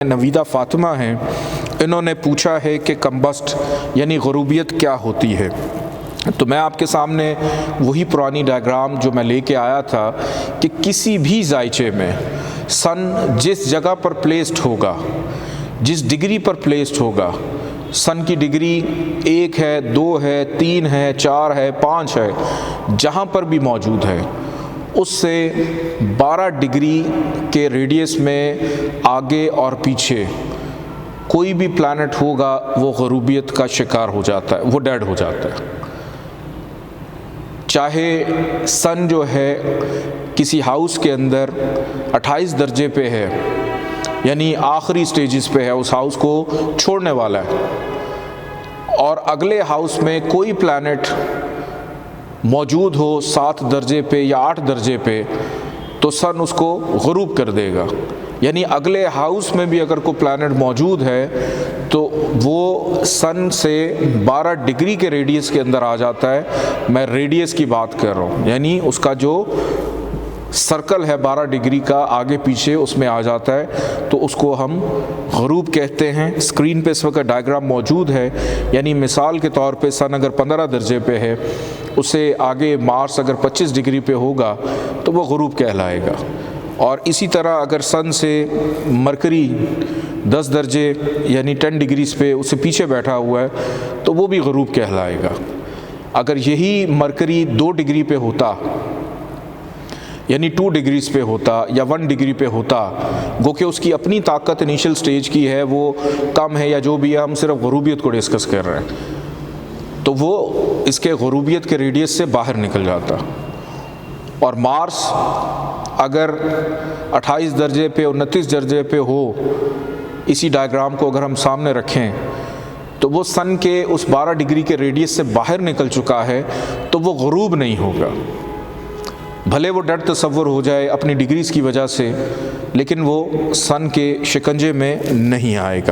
نویدہ فاطمہ ہیں، انہوں نے پوچھا ہے کہ کمبسٹ یعنی غروبیت کیا ہوتی ہے۔ تو میں آپ کے سامنے وہی پرانی ڈائیگرام جو میں لے کے آیا تھا کہ کسی بھی ذائچے میں سن جس جگہ پر پلیسڈ ہوگا، جس ڈگری پر پلیسڈ ہوگا، سن کی ڈگری 1 ہے، 2 ہے، 3 ہے، 4 ہے، 5 ہے، جہاں پر بھی موجود ہے، اس سے 12 ڈگری کے ریڈیس میں آگے اور پیچھے کوئی بھی پلانٹ ہوگا وہ غروبیت کا شکار ہو جاتا ہے، وہ ڈیڈ ہو جاتا ہے۔ چاہے سن جو ہے کسی ہاؤس کے اندر 28 درجے پہ ہے، یعنی آخری سٹیجز پہ ہے، اس ہاؤس کو چھوڑنے والا ہے، اور اگلے ہاؤس میں کوئی پلانٹ موجود ہو 7 درجے پہ یا 8 درجے پہ، تو سن اس کو غروب کر دے گا۔ یعنی اگلے ہاؤس میں بھی اگر کوئی پلانٹ موجود ہے تو وہ سن سے 12 ڈگری کے ریڈیس کے اندر آ جاتا ہے۔ میں ریڈیس کی بات کر رہا ہوں، یعنی اس کا جو سرکل ہے 12 ڈگری کا آگے پیچھے اس میں آ جاتا ہے، تو اس کو ہم غروب کہتے ہیں۔ اسکرین پہ اس وقت ڈائیگرام موجود ہے، یعنی مثال کے طور پہ سن اگر 15 درجے پہ ہے، اسے آگے مارس اگر 25 ڈگری پہ ہوگا تو وہ غروب کہلائے گا۔ اور اسی طرح اگر سن سے مرکری 10 درجے یعنی 10 ڈگریز پہ اسے پیچھے بیٹھا ہوا ہے تو وہ بھی غروب کہلائے گا۔ اگر یہی مرکری 2 ڈگری پہ ہوتا، یعنی 2 ڈگریز پہ ہوتا یا 1 ڈگری پہ ہوتا، گو کہ اس کی اپنی طاقت انیشل سٹیج کی ہے وہ کم ہے یا جو بھی ہے، ہم صرف غروبیت کو ڈسکس کر رہے ہیں، تو وہ اس کے غروبیت کے ریڈیس سے باہر نکل جاتا۔ اور مارس اگر 28 درجے پہ 29 درجے پہ ہو، اسی ڈائیگرام کو اگر ہم سامنے رکھیں تو وہ سن کے اس 12 ڈگری کے ریڈیس سے باہر نکل چکا ہے، تو وہ غروب نہیں ہوگا۔ بھلے وہ ڈیڈ تصور ہو جائے اپنی ڈگریز کی وجہ سے، لیکن وہ سن کے شکنجے میں نہیں آئے گا۔